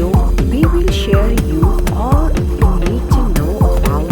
video, we will share you all you need to know about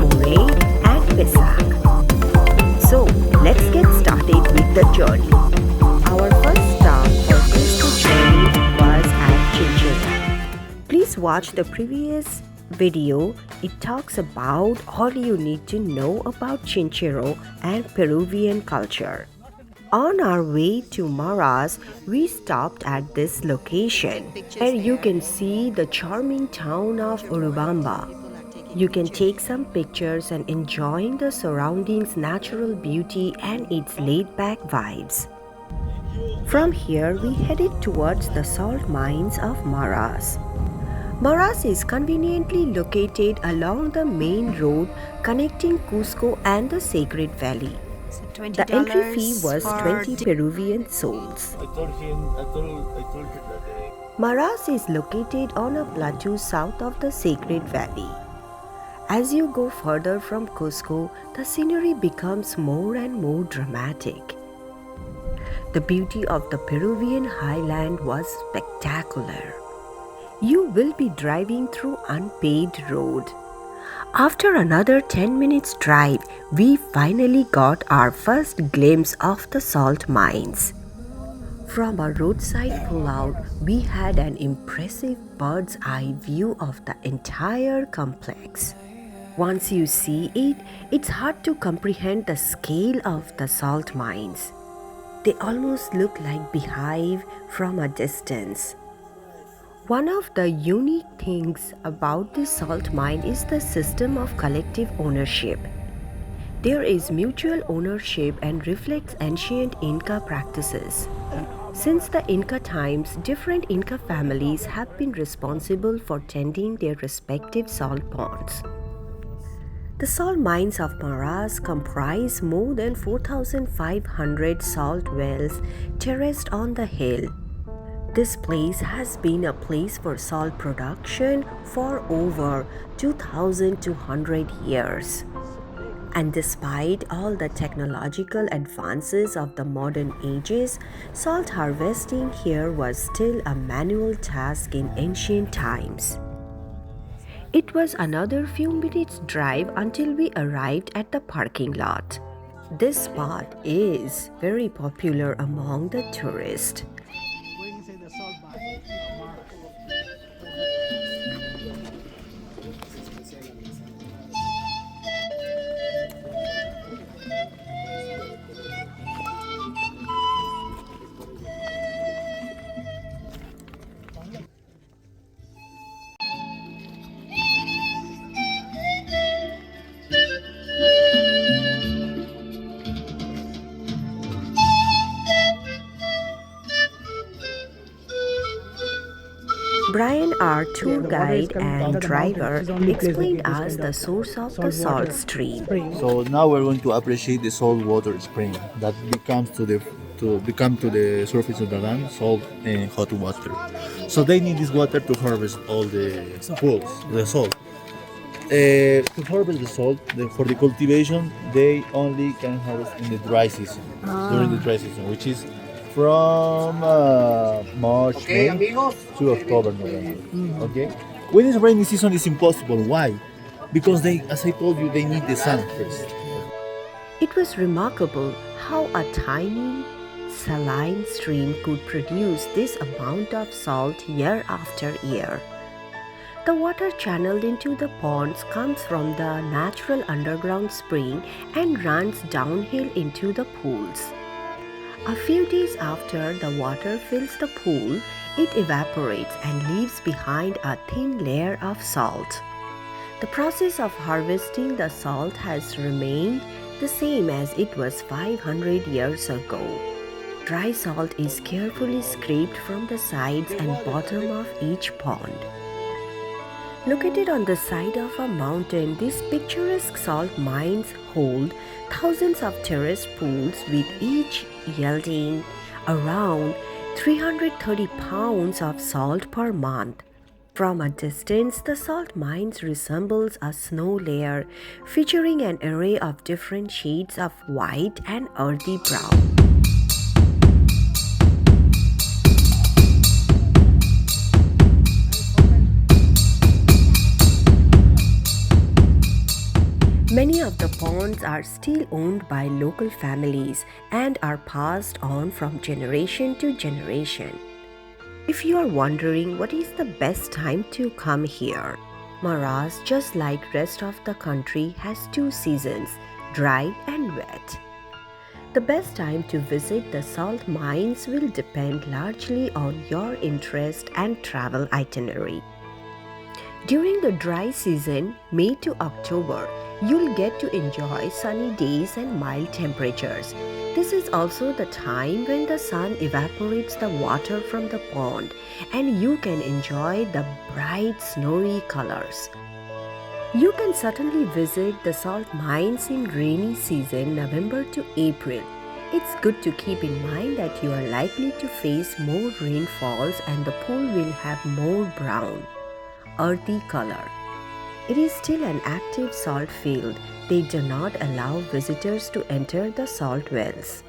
Moray and Pisac. So, let's get started with the journey. Our first stop for this journey was at Chicha. Please watch the previous video. It talks about all you need to know about Chinchero and Peruvian culture. On our way to Maras, we stopped at this location where you can see the charming town of Urubamba. You can take some pictures and enjoy the surroundings' natural beauty and its laid-back vibes. From here, we headed towards the salt mines of Maras. Maras is conveniently located along the main road connecting Cusco and the Sacred Valley. The entry fee was 20 Peruvian soles. I told him that Maras is located on a plateau south of the Sacred Valley. As you go further from Cusco, the scenery becomes more and more dramatic. The beauty of the Peruvian highland was spectacular. You will be driving through unpaved road. After another 10 minutes drive, we finally got our first glimpse of the salt mines. From a roadside pullout, we had an impressive bird's eye view of the entire complex. Once you see it, it's hard to comprehend the scale of the salt mines. They almost look like beehive from a distance. One of the unique things about this salt mine is the system of collective ownership. There is mutual ownership and reflects ancient Inca practices. Since the Inca times, different Inca families have been responsible for tending their respective salt ponds. The salt mines of Maras comprise more than 4,500 salt wells terraced on the hill. This place has been a place for salt production for over 2,200 years. And despite all the technological advances of the modern ages, salt harvesting here was still a manual task in ancient times. It was another few minutes drive until we arrived at the parking lot. This spot is very popular among the tourists. Brian, our tour guide and driver, explained us the source of the salt stream. So now we're going to appreciate the salt water spring that becomes to the surface of the land, salt and hot water. So they need this water to harvest all the pools, the salt. To harvest the salt for the cultivation, they only can harvest in the dry season, during the dry season, which is from March, May to October, November. Okay, when it's rainy season, it's impossible. Why? Because they, as I told you, they need the sun first. It was remarkable how a tiny saline stream could produce this amount of salt year after year. The water channeled into the ponds comes from the natural underground spring and runs downhill into the pools. A few days after the water fills the pool, it evaporates and leaves behind a thin layer of salt. The process of harvesting the salt has remained the same as it was 500 years ago. Dry salt is carefully scraped from the sides and bottom of each pond. Located on the side of a mountain, these picturesque salt mines hold thousands of terraced pools, with each yielding around 330 pounds of salt per month. From a distance, the salt mines resembles a snow layer featuring an array of different shades of white and earthy brown. salts are still owned by local families and are passed on from generation to generation. If you are wondering what is the best time to come here, Maras, just like rest of the country, has two seasons, dry and wet. The best time to visit the salt mines will depend largely on your interest and travel itinerary. During the dry season, May to October, you'll get to enjoy sunny days and mild temperatures. This is also the time when the sun evaporates the water from the pond and you can enjoy the bright snowy colors. You can certainly visit the salt mines in rainy season November to April. It's good to keep in mind that you are likely to face more rainfalls and the pool will have more brown, earthy color. It is still an active salt field. They do not allow visitors to enter the salt wells.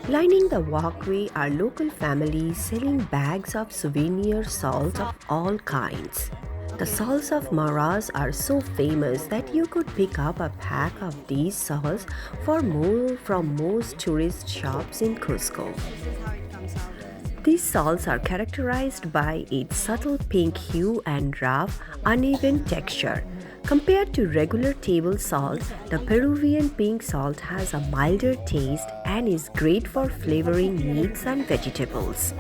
Lining the walkway are local families selling bags of souvenir salts of all kinds. The salts of Maras are so famous that you could pick up a pack of these salts from most tourist shops in Cusco. These salts are characterized by its subtle pink hue and rough, uneven texture. Compared to regular table salt, the Peruvian pink salt has a milder taste and is great for flavoring meats and vegetables.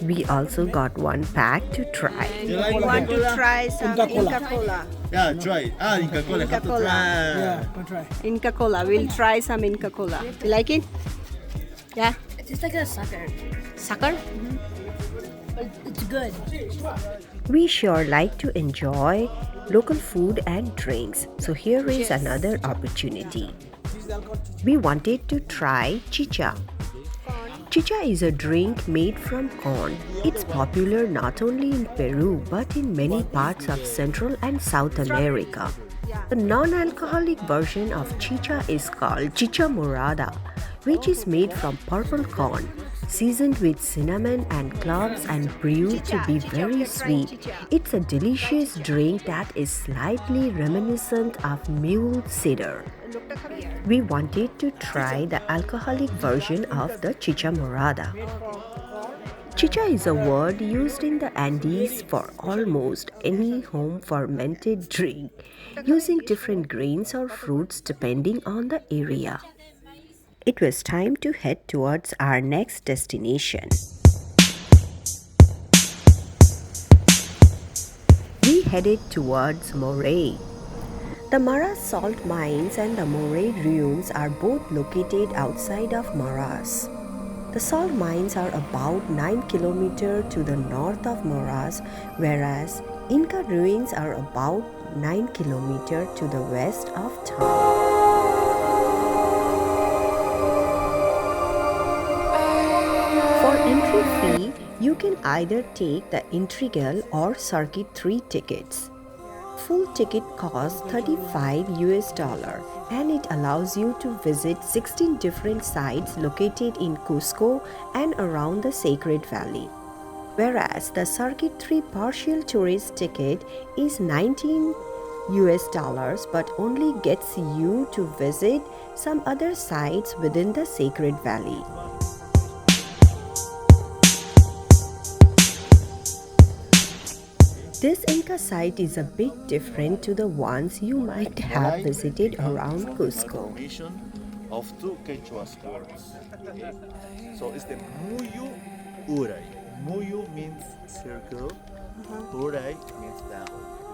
We also got one pack to try. I want to try some Inca Cola. Yeah, try. Inca Cola. Inca Have to Cola. try. Yeah, go try. Inca Cola. We'll try some Inca Cola. You like it? Yeah. It's like a sucker, Sucker? but it's good. We sure like to enjoy local food and drinks, so here is another opportunity. We wanted to try chicha. Chicha is a drink made from corn. It's popular not only in Peru but in many parts of Central and South America. The non-alcoholic version of chicha is called Chicha morada, which is made from purple corn, seasoned with cinnamon and cloves and brewed to be very sweet. It's a delicious drink that is slightly reminiscent of mule cider. We wanted to try the alcoholic version of the Chicha morada. Chicha is a word used in the Andes for almost any home fermented drink, using different grains or fruits depending on the area. It was time to head towards our next destination. We headed towards Moray. The Maras salt mines and the Moray ruins are both located outside of Maras. The salt mines are about 9 kilometers to the north of Maras, whereas Inca ruins are about 9 kilometers to the west of town. For entry fee, you can either take the Integral or Circuit 3 tickets. Full ticket costs $35 and it allows you to visit 16 different sites located in Cusco and around the Sacred Valley. Whereas the Circuit 3 partial tourist ticket is $19 but only gets you to visit some other sites within the Sacred Valley. This Inca site is a bit different to the ones you might have visited around Cusco. Formation of two Quechua words. Okay? So it's the Muyu Uray. Muyu means circle, Uray means down.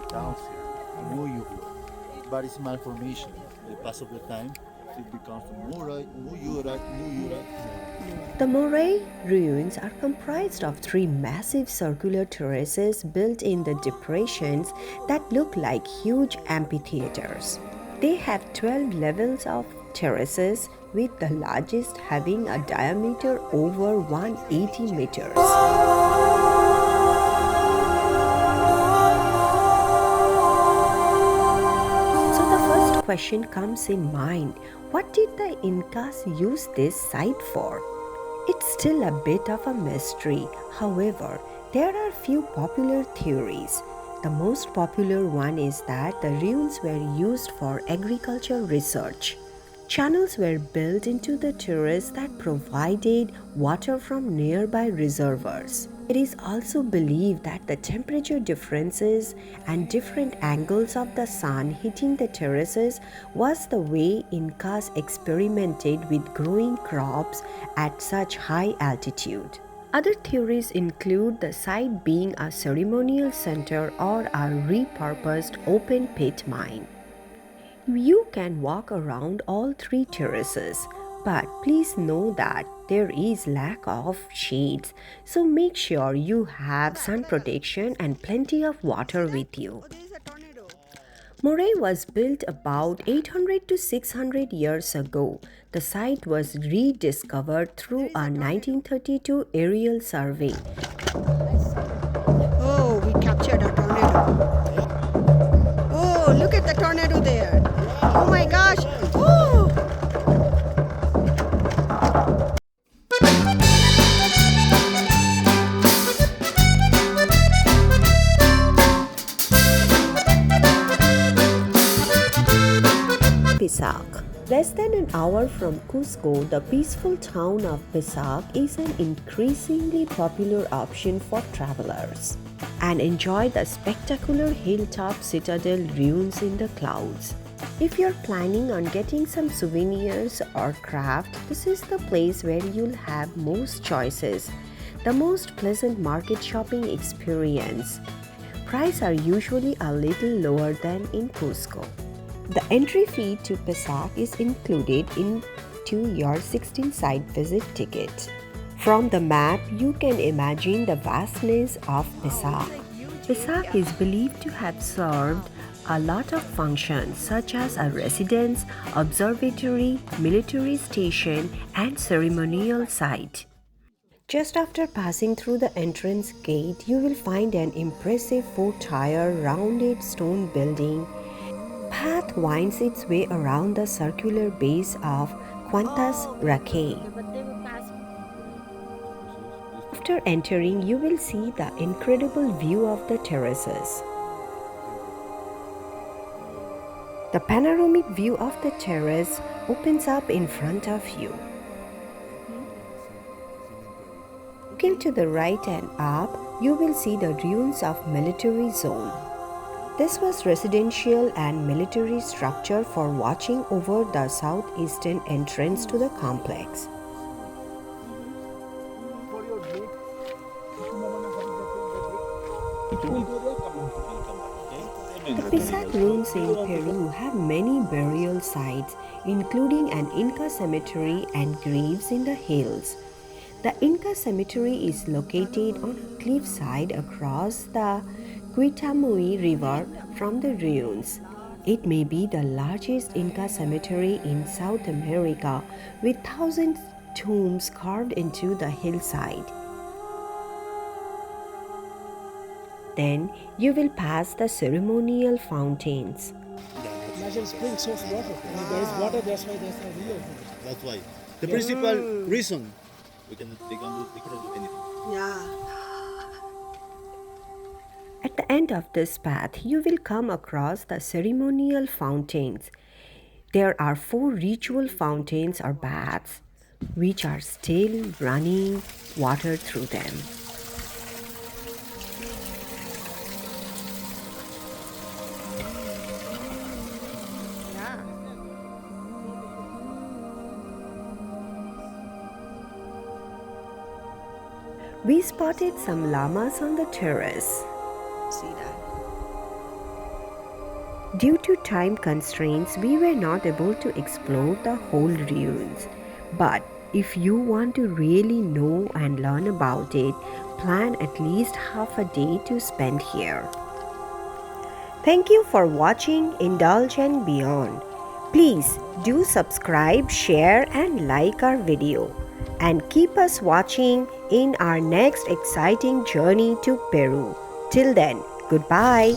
Down circle. Muyu Uray. But it's malformation. With the pass of the time, it becomes Moray, Muyuray, Muyuray. The Moray ruins are comprised of three massive circular terraces built in the depressions that look like huge amphitheaters. They have 12 levels of terraces, with the largest having a diameter over 180 meters. So the first question comes in mind: what did the Incas use this site for? It's still a bit of a mystery. However, there are few popular theories. The most popular one is that the ruins were used for agriculture research. Channels were built into the terrace that provided water from nearby reservoirs. It is also believed that the temperature differences and different angles of the sun hitting the terraces was the way Incas experimented with growing crops at such high altitude. Other theories include the site being a ceremonial center or a repurposed open pit mine. You can walk around all three terraces, but please know that there is lack of shades, so make sure you have sun protection and plenty of water with you. Moray was built about 800 to 600 years ago. The site was rediscovered through a 1932 aerial survey. Oh, we captured a tornado. Oh, look at the tornado there. Oh my gosh. Oh! Pisac. Less than an hour from Cusco, the peaceful town of Pisac is an increasingly popular option for travelers. And enjoy the spectacular hilltop citadel ruins in the clouds. If you're planning on getting some souvenirs or craft, this is the place where you'll have most choices, the most pleasant market shopping experience. Prices are usually a little lower than in Cusco. The entry fee to Pisac is included into your 16-site visit ticket. From the map, you can imagine the vastness of Pisac. Pisac is believed to have served a lot of functions such as a residence, observatory, military station, and ceremonial site. Just after passing through the entrance gate, you will find an impressive 4-tier rounded stone building. Path winds its way around the circular base of Quantas Raque. After entering, you will see the incredible view of the terraces. The panoramic view of the terrace opens up in front of you. Looking to the right and up, you will see the ruins of military zone. This was residential and military structure for watching over the southeastern entrance to the complex. The Pisac ruins in Peru have many burial sites, including an Inca cemetery and graves in the hills. The Inca cemetery is located on a cliffside across the Quitamui River from the ruins. It may be the largest Inca cemetery in South America, with thousands of tombs carved into the hillside. Then you will pass the ceremonial fountains. Natural spring source water. When there is water, that's why there's no river. That's why. The principal reason they cannot do anything. Yeah. At the end of this path, you will come across the ceremonial fountains. There are 4 ritual fountains or baths, which are still running water through them. We spotted some llamas on the terrace. See that? Due to time constraints, we were not able to explore the whole ruins. But if you want to really know and learn about it, plan at least half a day to spend here. Thank you for watching Indulge and Beyond. Please do subscribe, share and like our video. And keep us watching in our next exciting journey to Peru. Till then, goodbye.